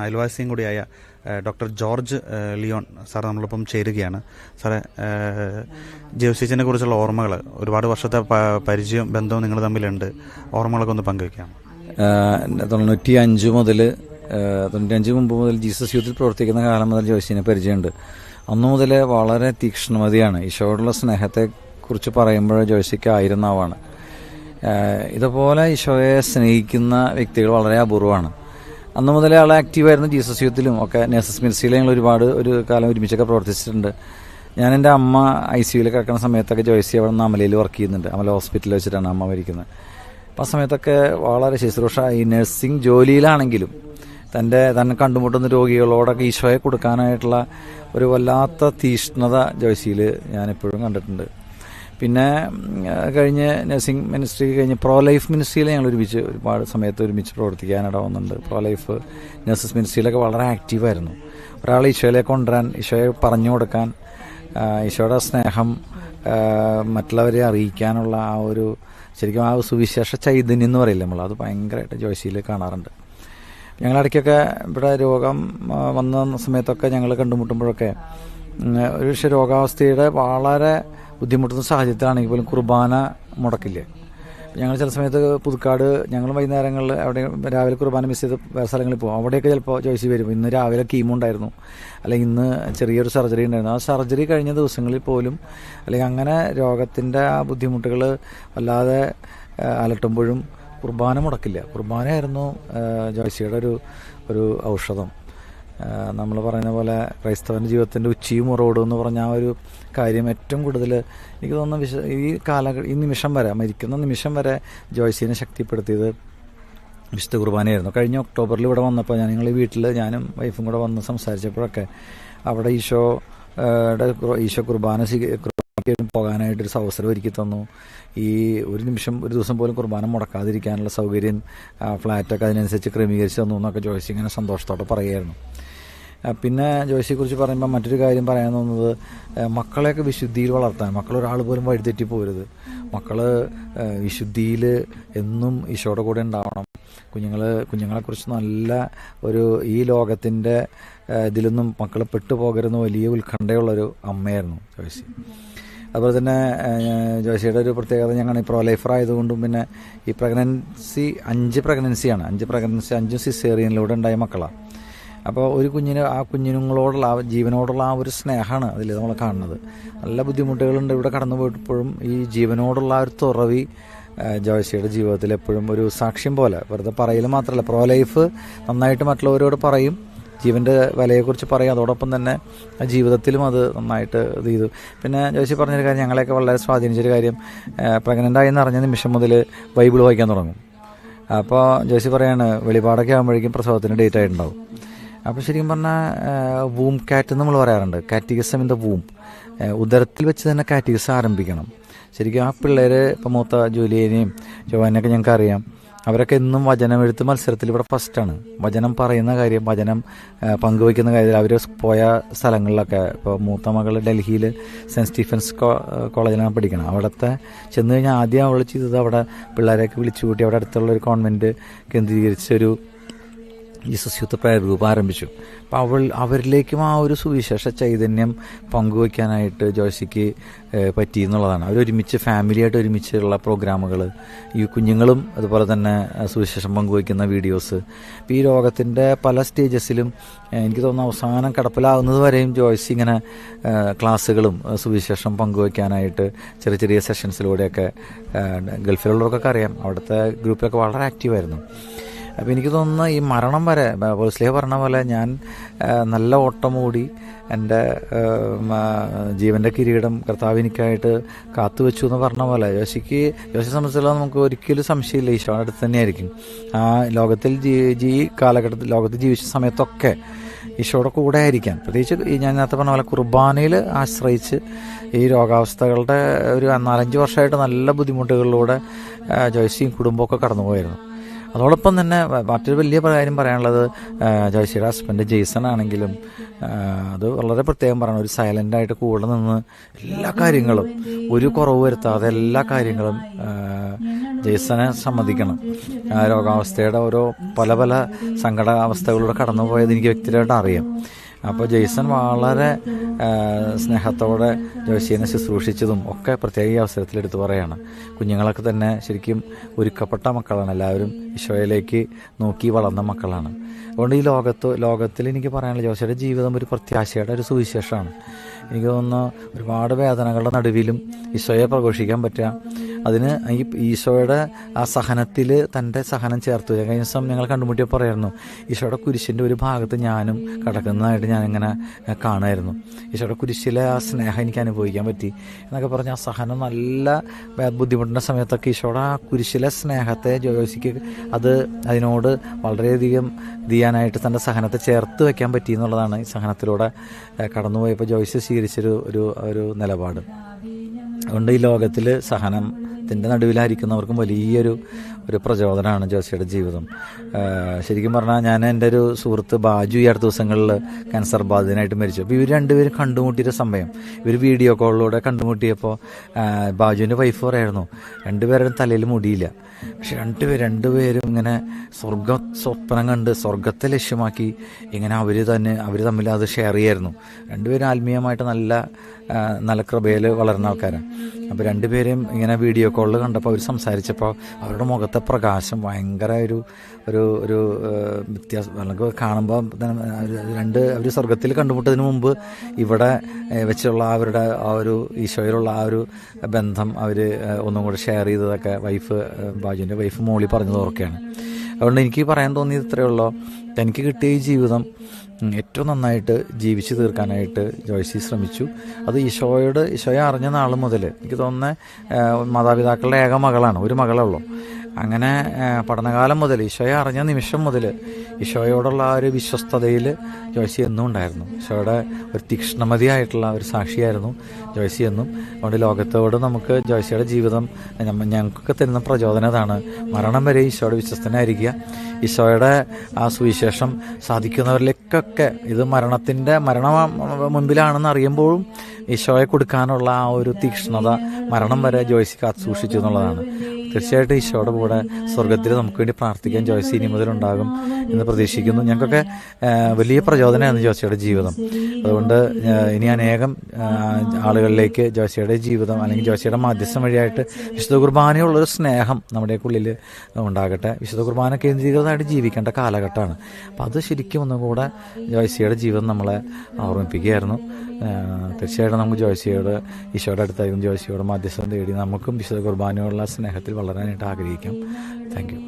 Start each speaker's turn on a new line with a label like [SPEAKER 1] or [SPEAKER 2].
[SPEAKER 1] അയൽവാസിയും കൂടിയായ doctor George Leon sir നമ്മളിപ്പം ചേരുകയാണ്. സാറേ, ജോസിച്ചിനെ കുറിച്ചുള്ള ഓർമ്മകൾ, ഒരുപാട് വർഷത്തെ പരിചയവും ബന്ധവും നിങ്ങൾ തമ്മിലുണ്ട്, ഓർമ്മകളൊക്കെ ഒന്ന് പങ്കുവയ്ക്കാം.
[SPEAKER 2] 95 മുമ്പ് മുതൽ ജീസസ് യൂത്തിൽ പ്രവർത്തിക്കുന്ന കാലം മുതൽ ജോസിനെ പരിചയമുണ്ട്. അന്നു മുതൽ വളരെ തീക്ഷ്ണമതിയാണ്. ഈശോയോടുള്ള സ്നേഹത്തെക്കുറിച്ച് പറയുമ്പോൾ ജോസിക്ക് 1000 നാവാണ്. ഇതുപോലെ ഈശോയെ സ്നേഹിക്കുന്ന വ്യക്തികൾ വളരെ അപൂർവമാണ്. അന്ന് മുതലേ ആൾ ആക്റ്റീവായിരുന്നു. ജീസസ് യൂത്തിലും ഒക്കെ നേഴ്സസ് മിനിസ്ട്രിയിൽ ഞങ്ങൾ ഒരു കാലം ഒരുമിച്ചൊക്കെ പ്രവർത്തിച്ചിട്ടുണ്ട്. ഞാൻ എൻ്റെ അമ്മ ICUവിൽ കിടക്കുന്ന സമയത്തൊക്കെ ജോയ്സി അവിടെ നിന്ന് അമലയിൽ വർക്ക് ചെയ്യുന്നുണ്ട്. അമല ഹോസ്പിറ്റലിൽ വെച്ചിട്ടാണ് അമ്മ മരിക്കുന്നത്. അപ്പം ആ സമയത്തൊക്കെ വളരെ ശുശ്രൂഷ, ഈ നഴ്സിംഗ് ജോലിയിലാണെങ്കിലും തന്നെ കണ്ടുമുട്ടുന്ന രോഗികളോടൊക്കെ ഈശോയെ കൊടുക്കാനായിട്ടുള്ള ഒരു വല്ലാത്ത തീഷ്ണത ജോയ്സിയിൽ ഞാനെപ്പോഴും കണ്ടിട്ടുണ്ട്. പിന്നെ കഴിഞ്ഞ് നഴ്സിംഗ് മിനിസ്ട്രി കഴിഞ്ഞ് പ്രോ ലൈഫ് മിനിസ്ട്രിയിൽ ഞങ്ങൾ ഒരുപാട് സമയത്ത് ഒരുമിച്ച് പ്രവർത്തിക്കാനിട വന്നിട്ടുണ്ട്. പ്രോ ലൈഫ് നഴ്സസ് മിനിസ്ട്രിയിലൊക്കെ വളരെ ആക്റ്റീവായിരുന്നു. ഒരാൾ ഈശോയിലേക്ക് കൊണ്ടുവരാൻ, ഈശോയെ പറഞ്ഞു കൊടുക്കാൻ, ഈശോയുടെ സ്നേഹം മറ്റുള്ളവരെ അറിയിക്കാനുള്ള ശരിക്കും ആ സുവിശേഷ ചൈതന്യം എന്ന് പറയില്ല നമ്മൾ, അത് ഭയങ്കരമായിട്ട് ജോയ്സിയിൽ കാണാറുണ്ട്. ഞങ്ങളിടയ്ക്കൊക്കെ ഇവിടെ രോഗം വന്ന സമയത്തൊക്കെ ഞങ്ങൾ കണ്ടുമുട്ടുമ്പോഴൊക്കെ ഒരു രോഗാവസ്ഥയുടെ വളരെ ബുദ്ധിമുട്ടുന്ന സാഹചര്യത്തിലാണെങ്കിൽ പോലും കുർബാന മുടക്കില്ല. ഞങ്ങൾ ചില സമയത്ത് പുതുക്കാട് ഞങ്ങൾ വൈകുന്നേരങ്ങളിൽ അവിടെ രാവിലെ കുർബാന മിസ് ചെയ്ത് വേറെ സ്ഥലങ്ങളിൽ പോകും. അവിടെയൊക്കെ ചിലപ്പോൾ ജോയ്സി വരും. ഇന്ന് രാവിലെ കീമോ ഉണ്ടായിരുന്നു, അല്ലെങ്കിൽ ഇന്ന് ചെറിയൊരു സർജറി ഉണ്ടായിരുന്നു. ആ സർജറി കഴിഞ്ഞ ദിവസങ്ങളിൽ പോലും, അല്ലെങ്കിൽ അങ്ങനെ രോഗത്തിൻ്റെ ആ ബുദ്ധിമുട്ടുകൾ വല്ലാതെ അലട്ടുമ്പോഴും കുർബാന മുടക്കില്ല. കുർബാനയായിരുന്നു ജോയ്സിയുടെ ഒരു ഔഷധം. നമ്മൾ പറയുന്ന പോലെ ക്രൈസ്തവൻ്റെ ജീവിതത്തിൻ്റെ ഉച്ചിയും ഉറവിടും എന്ന് പറഞ്ഞ ആ ഒരു കാര്യം ഏറ്റവും കൂടുതൽ എനിക്ക് തോന്നുന്നു ഈ നിമിഷം വരെ, മരിക്കുന്ന നിമിഷം വരെ ജോയ്സിനെ ശക്തിപ്പെടുത്തിയത് വിശുദ്ധ കുർബാനയായിരുന്നു. കഴിഞ്ഞ ഒക്ടോബറിൽ ഇവിടെ വന്നപ്പോൾ ഞങ്ങൾ വീട്ടിൽ ഞാനും വൈഫും കൂടെ വന്ന് സംസാരിച്ചപ്പോഴൊക്കെ അവിടെ ഈശോ കുർബാന പോകാനായിട്ടൊരു അവസരം ഒരുക്കി തന്നു. ഒരു ദിവസം പോലും കുർബാന മുടക്കാതിരിക്കാനുള്ള സൗകര്യം ഫ്ലാറ്റൊക്കെ അതിനനുസരിച്ച് ക്രമീകരിച്ച് തന്നു എന്നൊക്കെ ജോയ്സി ഇങ്ങനെ സന്തോഷത്തോടെ പറയുമായിരുന്നു. പിന്നെ ജോയ്സിയെക്കുറിച്ച് പറയുമ്പോൾ മറ്റൊരു കാര്യം പറയാൻ തോന്നുന്നത്, മക്കളെയൊക്കെ വിശുദ്ധിയിൽ വളർത്താൻ, മക്കളൊരാൾ പോലും വഴിതെറ്റി പോരുത്. മക്കൾ വിശുദ്ധിയിൽ എന്നും ഈശോയുടെ കൂടെ ഉണ്ടാവണം. കുഞ്ഞുങ്ങളെക്കുറിച്ച് നല്ല ഈ ലോകത്തിൻ്റെ ഇതിലൊന്നും മക്കൾ പെട്ടുപോകരുന്ന വലിയ ഉത്കണ്ഠയുള്ളൊരു അമ്മയായിരുന്നു ജോയ്സി. അതുപോലെ തന്നെ ജോയ്സിയുടെ ഒരു പ്രത്യേകത, ഞങ്ങൾ ഈ പ്രോ ലൈഫർ ആയതുകൊണ്ടും പിന്നെ ഈ പ്രഗ്നൻസി 5 പ്രഗ്നൻസിയാണ്. 5 സിസേറിയനിലൂടെ ഉണ്ടായ മക്കളാണ്. അപ്പോൾ ഒരു കുഞ്ഞുങ്ങളോടുള്ള ജീവനോടുള്ള ആ ഒരു സ്നേഹമാണ് അതിൽ നമ്മൾ കാണുന്നത്. നല്ല ബുദ്ധിമുട്ടുകളുണ്ട് ഇവിടെ കടന്നു പോയപ്പോഴും ഈ ജീവനോടുള്ള ഒരു തുറവി ജോയ്സിയുടെ ജീവിതത്തിൽ എപ്പോഴും ഒരു സാക്ഷ്യം പോലെ, വെറുതെ പറയൽ മാത്രമല്ല, പ്രോ ലൈഫ് നന്നായിട്ട് മറ്റുള്ളവരോട് പറയും, ജീവൻ്റെ വിലയെക്കുറിച്ച് പറയും, അതോടൊപ്പം തന്നെ ജീവിതത്തിലും അത് നന്നായിട്ട് ഇത് ചെയ്തു. പിന്നെ ജോയ്സി പറഞ്ഞൊരു കാര്യം ഞങ്ങളെയൊക്കെ വളരെ സ്വാധീനിച്ചൊരു കാര്യം, പ്രഗ്നൻ്റായി എന്ന് അറിഞ്ഞ നിമിഷം മുതൽ ബൈബിൾ വായിക്കാൻ തുടങ്ങും. അപ്പോൾ ജോയ്സി പറയാണ്, വെളിപാടൊക്കെ ആകുമ്പോഴേക്കും പ്രസവത്തിന് ഡേറ്റ് ആയിട്ടുണ്ടാവും. അപ്പോൾ ശരിക്കും പറഞ്ഞാൽ വൂം കാറ്റ് നമ്മൾ പറയാറുണ്ട്, കാറ്റിഗസം ഇൻ ദ വൂം, ഉദരത്തിൽ വെച്ച് തന്നെ കാറ്റിഗസം ആരംഭിക്കണം. ശരിക്കും ആ പിള്ളേർ, ഇപ്പോൾ മൂത്ത ജൂലിയനെയും ജോവാനെയൊക്കെ ഞങ്ങൾക്ക് അറിയാം, അവരൊക്കെ എന്നും വചനമെഴുത്ത് മത്സരത്തിൽ ഇവിടെ ഫസ്റ്റാണ്. വചനം പറയുന്ന കാര്യം, വചനം പങ്കുവയ്ക്കുന്ന കാര്യത്തിൽ അവർ പോയ സ്ഥലങ്ങളിലൊക്കെ, ഇപ്പോൾ മൂത്ത മകൾ ഡൽഹിയിൽ സെൻറ്റ് സ്റ്റീഫൻസ് കോളേജിലാണ് പഠിക്കണം. അവിടുത്തെ ചെന്ന് കഴിഞ്ഞാൽ ആദ്യം അവൾ ചെയ്തത് അവിടെ പിള്ളേരെയൊക്കെ വിളിച്ചു കൂട്ടി അവിടെ അടുത്തുള്ള ഒരു കോൺവെൻറ്റ് കേന്ദ്രീകരിച്ചൊരു ജീസസ് യൂത്ത് പ്രയർ ഗ്രൂപ്പ് ആരംഭിച്ചു. അപ്പോൾ അവരിലേക്കും ആ ഒരു സുവിശേഷ ചൈതന്യം പങ്കുവയ്ക്കാനായിട്ട് ജോയ്സിക്ക് പറ്റി എന്നുള്ളതാണ്. അവരൊരുമിച്ച് ഫാമിലിയായിട്ട് ഒരുമിച്ചുള്ള പ്രോഗ്രാമുകൾ, ഈ കുഞ്ഞുങ്ങളും അതുപോലെ തന്നെ സുവിശേഷം പങ്കുവയ്ക്കുന്ന വീഡിയോസ്. ഇപ്പോൾ ഈ രോഗത്തിൻ്റെ പല സ്റ്റേജസിലും എനിക്ക് തോന്നുന്നു അവസാനം കിടപ്പിലാവുന്നത് വരെയും ജോയ്സി ഇങ്ങനെ ക്ലാസ്സുകളും സുവിശേഷം പങ്കുവയ്ക്കാനായിട്ട് ചെറിയ ചെറിയ സെഷൻസിലൂടെയൊക്കെ, ഗൾഫിലുള്ളവർക്കൊക്കെ അറിയാം, അവിടുത്തെ ഗ്രൂപ്പിലൊക്കെ വളരെ ആക്റ്റീവായിരുന്നു. അപ്പോൾ എനിക്ക് തോന്നുന്നു ഈ മരണം വരെ പോലീസ്ലിഹ പറഞ്ഞ പോലെ ഞാൻ നല്ല ഓട്ടം ഓടി എൻ്റെ ജീവൻ്റെ കിരീടം കർത്താവ് എനിക്കായിട്ട് കാത്തുവെച്ചു എന്ന് പറഞ്ഞ പോലെ ജോസിയെ സംബന്ധിച്ചിടത്തോളം നമുക്ക് ഒരിക്കലും സംശയമില്ല, ഈശോയുടെ അടുത്ത് തന്നെയായിരിക്കും. ആ ലോകത്തിൽ കാലഘട്ടത്തിൽ ലോകത്തിൽ ജീവിച്ച സമയത്തൊക്കെ ഈശോയുടെ കൂടെ ആയിരിക്കാൻ, പ്രത്യേകിച്ച് ഞാൻ നേരത്തെ പറഞ്ഞ പോലെ കുർബാനയിൽ ആശ്രയിച്ച് ഈ രോഗാവസ്ഥകളുടെ ഒരു 4-5 വർഷമായിട്ട് നല്ല ബുദ്ധിമുട്ടുകളിലൂടെ ജോയ്സിയും കുടുംബമൊക്കെ കടന്നുപോയിരുന്നു. അതോടൊപ്പം തന്നെ മറ്റൊരു വലിയ കാര്യം പറയാനുള്ളത്, ജോയ്സിയുടെ ഹസ്ബൻഡ് ജെയ്സൺ ആണെങ്കിലും അത് വളരെ പ്രത്യേകം പറയണം, ഒരു സൈലൻ്റായിട്ട് കൂടെ നിന്ന് എല്ലാ കാര്യങ്ങളും ഒരു കുറവ് വരുത്താതെ എല്ലാ കാര്യങ്ങളും ജെയ്സനെ സമ്മതിക്കണം. രോഗാവസ്ഥയുടെ ഓരോ പല പല സങ്കടാവസ്ഥകളിലൂടെ കടന്നു പോയത് എനിക്ക് വ്യക്തിപരമായിട്ട് അറിയാം. അപ്പോൾ ജെയ്സൺ വളരെ സ്നേഹത്തോടെ ജോയ്സിനെ ശുശ്രൂഷിച്ചതും ഒക്കെ പ്രത്യേക ഈ അവസരത്തിൽ എടുത്തു പറയുകയാണ്. കുഞ്ഞുങ്ങളൊക്കെ തന്നെ ശരിക്കും ഒരുക്കപ്പെട്ട മക്കളാണ്, എല്ലാവരും ഈശോയിലേക്ക് നോക്കി വളർന്ന മക്കളാണ്. അതുകൊണ്ട് ഈ ലോകത്തിൽ എനിക്ക് പറയാനുള്ള ജോയ്സിയുടെ ജീവിതം ഒരു പ്രത്യാശയുടെ ഒരു സുവിശേഷമാണ്. എനിക്ക് തോന്നുന്നു ഒരുപാട് വേദനകളുടെ നടുവിലും ഈശോയെ പ്രഘോഷിക്കാൻ പറ്റുക, അതിന് ഈ ഈശോയുടെ ആ സഹനത്തിൽ തൻ്റെ സഹനം ചേർത്തു. കഴിഞ്ഞ ദിവസം ഞങ്ങൾ കണ്ടുമുട്ടിയപ്പോൾ പറയായിരുന്നു, ഈശോയുടെ കുരിശിൻ്റെ ഒരു ഭാഗത്ത് ഞാനും കിടക്കുന്നതായിട്ട് ഞാനിങ്ങനെ കാണുമായിരുന്നു. ഈശോയുടെ കുരിശിലെ ആ സ്നേഹം എനിക്ക് അനുഭവിക്കാൻ പറ്റി എന്നൊക്കെ പറഞ്ഞ് ആ സഹനം നല്ല ബുദ്ധിമുട്ടുന്ന സമയത്തൊക്കെ ഈശോയുടെ ആ കുരിശിലെ സ്നേഹത്തെ ജോയ്സിക്ക് അതിനോട് വളരെയധികം ചെയ്യാനായിട്ട് തൻ്റെ സഹനത്തെ ചേർത്ത് വയ്ക്കാൻ പറ്റി എന്നുള്ളതാണ് ഈ സഹനത്തിലൂടെ കടന്നുപോയപ്പോൾ ജോയ്സ് സ്വീകരിച്ചൊരു ഒരു നിലപാട്. അതുകൊണ്ട് ഈ ലോകത്തിൽ സഹനത്തിൻ്റെ നടുവിലായിരിക്കുന്നവർക്കും വലിയൊരു പ്രചോദനമാണ് ജോയ്സിയുടെ ജീവിതം. ശരിക്കും പറഞ്ഞാൽ ഞാൻ എൻ്റെ ഒരു സുഹൃത്ത് ബാജു ഈ അടുത്ത ദിവസങ്ങളിൽ ക്യാൻസർ ബാധിതനായിട്ട് മരിച്ചു. അപ്പോൾ ഇവർ രണ്ടുപേരും കണ്ടുമുട്ടിയ സമയം ഇവർ വീഡിയോ കോളിലൂടെ കണ്ടുമുട്ടിയപ്പോൾ ബാജുവിൻ്റെ വൈഫ് പറയായിരുന്നു, രണ്ടുപേരുടെ തലയിൽ മുടിയില്ല, പക്ഷെ രണ്ടുപേരും ഇങ്ങനെ സ്വപ്നം കണ്ട് സ്വർഗത്തെ ലക്ഷ്യമാക്കി ഇങ്ങനെ അവർ തമ്മിൽ അത് ഷെയർ ചെയ്യായിരുന്നു. രണ്ടുപേരും ആത്മീയമായിട്ട് നല്ല കൃപയിൽ വളർന്ന ആൾക്കാരാണ്. അപ്പോൾ രണ്ടുപേരും ഇങ്ങനെ വീഡിയോ കോളിൽ കണ്ടപ്പോൾ അവർ സംസാരിച്ചപ്പോൾ അവരുടെ മുഖത്തെ പ്രകാശം ഭയങ്കര ഒരു വ്യത്യാസം നമുക്ക് കാണുമ്പോൾ അവർ സ്വർഗത്തിൽ കണ്ടുമുട്ടതിന് മുമ്പ് ഇവിടെ വെച്ചുള്ള അവരുടെ ആ ഒരു ഈശോയിലുള്ള ആ ഒരു ബന്ധം അവർ ഒന്നും കൂടെ ഷെയർ ചെയ്തതൊക്കെ ബാജുവിൻ്റെ വൈഫ് മോളി പറഞ്ഞത് ഓർക്കുകയാണ്. അതുകൊണ്ട് എനിക്ക് പറയാൻ തോന്നിയത് ഇത്രയേ ഉള്ളൂ, എനിക്ക് കിട്ടിയ ഈ ജീവിതം ഏറ്റവും നന്നായിട്ട് ജീവിച്ചു തീർക്കാനായിട്ട് ജോയ്സി ശ്രമിച്ചു. അത് ഈശോയെ അറിഞ്ഞ നാൾ മുതൽ എനിക്ക് തോന്നുന്നത് മാതാപിതാക്കളുടെ ഏക മകളാണ്, ഒരു മകളേ ഉള്ളൂ. അങ്ങനെ പഠനകാലം മുതൽ ഈശോയെ അറിഞ്ഞ നിമിഷം മുതൽ ഈശോയോടുള്ള ആ ഒരു വിശ്വസ്തതയിൽ ജോയ്സി എന്നും ഉണ്ടായിരുന്നു. ഈശോയുടെ ഒരു തീക്ഷ്ണമതിയായിട്ടുള്ള ഒരു സാക്ഷിയായിരുന്നു ജോയ്സി എന്നും. അതുകൊണ്ട് ലോകത്തോട് നമുക്ക് ജോയ്സിയുടെ ജീവിതം ഞങ്ങൾക്കൊക്കെ തരുന്ന പ്രചോദനതാണ്. മരണം വരെ ഈശോയുടെ വിശ്വസ്തനായിരിക്കുക. ഈശോയുടെ ആ സുവിശേഷം സാധിക്കുന്നവരിലേക്കൊക്കെ ഇത് മരണം മുൻപിലാണെന്ന് അറിയുമ്പോഴും ഈശോയെ കൊടുക്കാനുള്ള ആ ഒരു തീക്ഷ്ണത മരണം വരെ ജോയ്സി കാത്തു സൂക്ഷിച്ചു എന്നുള്ളതാണ്. തീർച്ചയായിട്ടും ഈശോയുടെ കൂടെ സ്വർഗത്തിൽ നമുക്ക് വേണ്ടി പ്രാർത്ഥിക്കാൻ ജോയ്സി ഇനി മുതലുണ്ടാകും എന്ന് പ്രതീക്ഷിക്കുന്നു. ഞങ്ങൾക്കൊക്കെ വലിയ പ്രചോദനമാണ് ജോയ്സിയുടെ ജീവിതം. അതുകൊണ്ട് ഇനി അനേകം ആളുകളിലേക്ക് ജോയ്സിയുടെ ജീവിതം അല്ലെങ്കിൽ ജോയ്സിയുടെ മാധ്യസ്ഥം വഴിയായിട്ട് വിശുദ്ധ കുർബാനയുള്ളൊരു സ്നേഹം നമ്മുടെ ഉള്ളിൽ ഉണ്ടാകട്ടെ. വിശുദ്ധ കുർബാന കേന്ദ്രീകൃതമായിട്ട് ജീവിക്കേണ്ട കാലഘട്ടമാണ്. അപ്പം അത് ശരിക്കും ഒന്നുകൂടെ ജോയ്സിയുടെ ജീവിതം നമ്മളെ ഓർമ്മിപ്പിക്കുകയായിരുന്നു. തീർച്ചയായിട്ടും നമുക്ക് ഈശോയുടെ അടുത്തായിരിക്കും ജോയ്സിയോട് മാധ്യസ്ഥം തേടി നമുക്കും വിശുദ്ധ കുർബാനയോടുള്ള സ്നേഹത്തിൽ വളരാനായിട്ട് ആഗ്രഹിക്കാം. Thank U.